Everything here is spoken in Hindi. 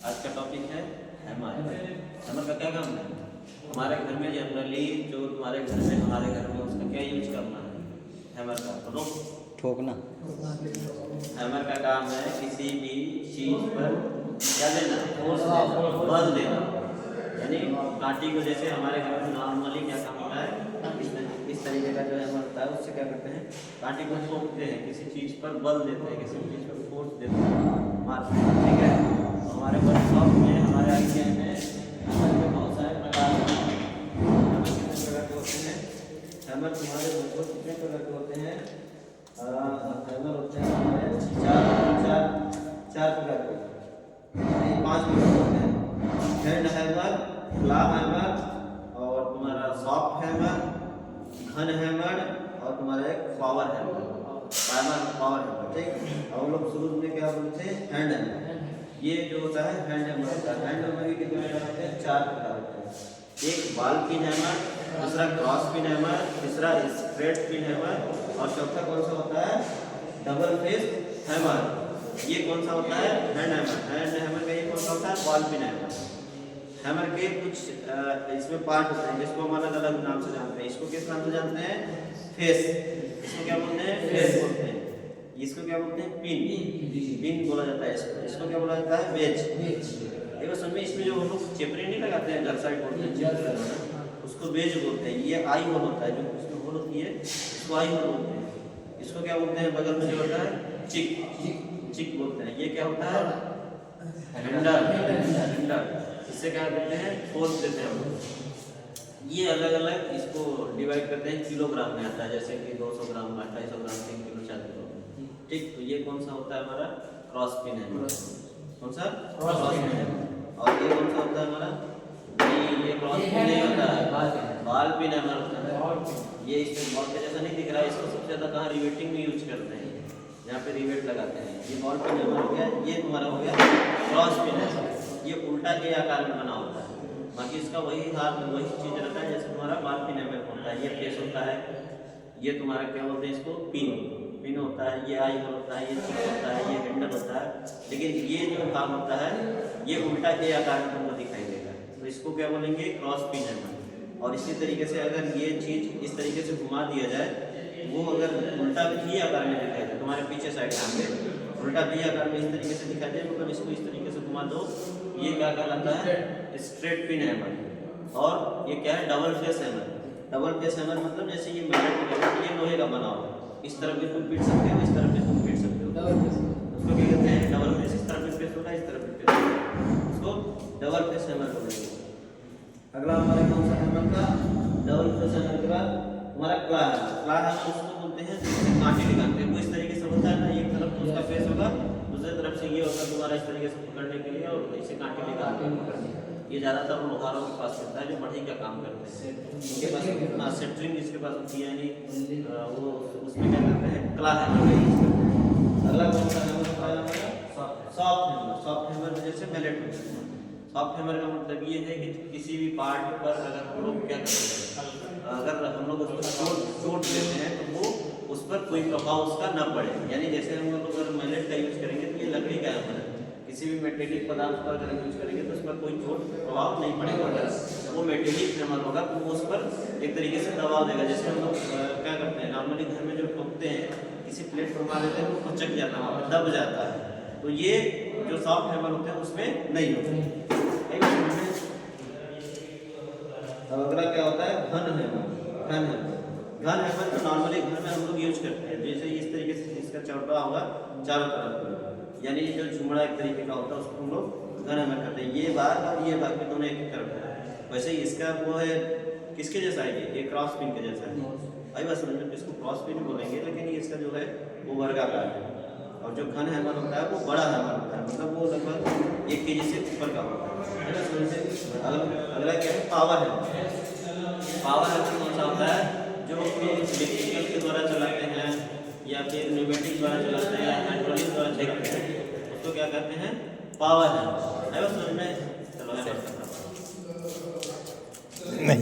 आज का टॉपिक है हैमर। हैमर का क्या काम है? हमारे घर में जनरली जो तुम्हारे घर में हमारे घर में उसका क्या यूज करना है? हैमर का बोलो। ठोकना। हैमर का काम है किसी भी चीज पर क्या देना, फोर्स देना, बल देना। यानी कांटी को जैसे हमारे घर में नॉर्मली क्या काम होता है, इस तरीके का जो हैमर होता है उससे क्या करते हैं, कांटी को ठोकते हैं, किसी चीज पर बल देते हैं, किसी चीज पर फोर्स देते हैं, मारते हैं। ठीक है, तो हमारे वर्कशॉप में हमारे आईटीआई में हैमर के बहुत सारे प्रकार होते हैं। हैमर कितने प्रकार के होते हैं? हैमर तुम्हारे लगभग कितने प्रकार के होते हैं? हैमर होते हैं हमारे चार प्रकार के, नहीं 5 प्रकार के होते हैं। हैंड हैमर, क्ला हैमर और तुम्हारा सॉफ्ट हैमर, घन हैमर और तुम्हारा एक पावर हैमर, पावर हैमर। ठीक, और लोग शुरू में क्या बोलते हैं, हैंड हैमर। ये जो होता है हैंड हैमर होता है। हैंड हैमर के कितने प्रकार होते हैं? 4 प्रकार होते हैं। एक बॉल पिन हैमर, दूसरा क्रॉस पिन हैमर, तीसरा स्ट्रेट पिन हैमर और चौथा कौन सा होता है, डबल फेस हैमर। ये कौन सा होता है? Hand hammer. हैंड हैमर का ये कौन सा होता है? Ball pin hammer. हैमर के कुछ इसमें पार्ट होते हैं जिसको हम अलग अलग नाम से जानते हैं। इसको किस नाम से जानते हैं? फेस। इसको क्या बोलते हैं? फेस बोलते हैं। इसको क्या बोलते हैं? पिन बोला जाता है। इसको क्या बोला जाता है? वेज। देखो समझ में, इसमें जो हम लोग चेपरे नहीं लगाते हैं, घर साइड बोलते हैं, उसको वेज बोलते हैं। ये आई होल होता है, जो उसमें होल होती है इसको आई होल बोलते हैं। इसको क्या बोलते हैं? बगल में जो होता है चिक बोलते हैं। ये क्या होता है? हैंडल। इससे क्या देते हैं? फोर्स देते हैं हम लोग। ये अलग अलग इसको डिवाइड करते हैं, किलोग्राम में आता है, जैसे कि 200 ग्राम, 250 ग्राम, 3 किलो, 4 किलो। ठीक, तो ये कौन सा होता है हमारा? क्रॉस पिन है। कौन सा? क्रॉस पिन है। और ये कौन सा होता है हमारा? ये क्रॉस पिन नहीं होता है, बॉल पिन है हमारा। ये इसमें बॉल के जैसा नहीं दिख रहा है। इसको सबसे ज्यादा कहाँ रिवेटिंग में यूज करते हैं, यहाँ पे रिवेट लगाते हैं। ये बॉल पिन हमारा हो गया, ये तुम्हारा हो गया क्रॉस पिन है। ये उल्टा ए आकार में बना होता है, बाकी इसका वही हाथ में वही चीज रहता है जैसे तुम्हारा बॉल पिन है होता है। ये फेस होता है, ये तुम्हारा क्या बोलते हैं इसको? पिन होता है। ये आई होता है, ये चिक होता है, ये हैंडल होता है। लेकिन ये जो भाग होता है ये उल्टा ए आकार में तुमको दिखाई देगा, तो इसको क्या बोलेंगे? क्रॉस पिन है। और इसी तरीके से अगर ये चीज इस तरीके से घुमा दिया जाए, वो अगर उल्टा भी आकार में दिखाई दे, तुम्हारे पीछे साइड में उल्टा भी आकार में इस तरीके से दिखाई दे, मतलब इसको इस तरीके से घुमा दो, ये क्या कहलाता है? Straight pin hammer. और ये क्या है? Double face hammer. Double face hammer मतलब जैसे ये मैग्नेट, ये लोहे का बना हुआ, इस तरफ भी तुम पीट सकते हो, इस तरफ भी तुम पीट सकते हो। उसको क्या कहते हैं? Double face. इस तरफ भी फेस होगा, इस तरफ भी फेस होगा, उसको डबल फेस हैमर बोलेंगे। अगला हमारे कौन सा हैमर का? डबल फेस हैमर के बाद हमारा क्ला हैमर उसको बोलते हैं कांटे निकालते हैं। वो इस तरीके से होता है ना, एक तरफ तो उसका फेस होगा, दूसरी तरफ से ये होगा तुम्हारा इस तरीके से पकड़ने के लिए, और इसे कांटे निकालते हैं। ये ज़्यादातर लोहारों के पास होता है जो बढ़ई का काम करते हैं, उनके पास सेंटरिंग जिसके पास होती है, यानी वो उसमें क्या करते हैं? क्ला हैमर का यूज करते हैं। अगला कौन सा हैमर होता है हमारा? Soft hammer. सॉफ्ट हैमर जैसे मैलेट होता है। सॉफ्ट हैमर का मतलब ये है कि किसी भी पार्ट पर अगर हम लोग क्या करते हैं, अगर हम लोग उसको चोट देते हैं तो वो उस पर कोई प्रभाव उसका न पड़े। यानी जैसे हम लोग अगर मैलेट का यूज करेंगे तो ये लकड़ी का हैमर है, किसी भी मेटेलिक पदार्थ पर अगर यूज करेंगे तो उस पर कोई चोट प्रभाव नहीं पड़ेगा। अगर वो मेटेलिक हैमर होगा तो वो उस पर एक तरीके से दबाव देगा। जैसे हम लोग क्या करते हैं, नॉर्मली घर में जो ठोकते हैं, किसी प्लेट पर मार देते हैं वो खचक जाता है, वहाँ पर दब जाता है। तो ये जो सॉफ्ट हैमर होते हैं उसमें नहीं होते। अगला क्या होता है? घन हैमर तो नॉर्मली घर में हम लोग यूज करते हैं। जैसे इस तरीके से इसका चौड़ा होगा चारों तरफ, यानी जो झुमड़ा एक तरीके का होता है उसको हम लोग घन हैमर करते हैं। ये भाग और ये भाग भी दोनों एक ही तरफ है। वैसे ही इसका वो है किसके जैसा है? ये क्रॉस पिन के जैसा है। आई बात समझ में, इसको क्रॉस पिन बोलेंगे, लेकिन इसका जो है वो वर्गाकार है। और जो घन हैमर होता है वो बड़ा हैमर होता है, मतलब वो लगभग 1 केजी से ऊपर का होता है ना, समझ में। अगला क्या है? Power hammer. पावर हैमर कौन सा होता है? जो इलेक्ट्रिकल के द्वारा चलाते हैं या फिर न्यूमेटिक द्वारा चलाते हैं या हाइड्रोलिक द्वारा चलाते हैं, उसको क्या कहते हैं? Power hammer. है समझ में? चलो नहीं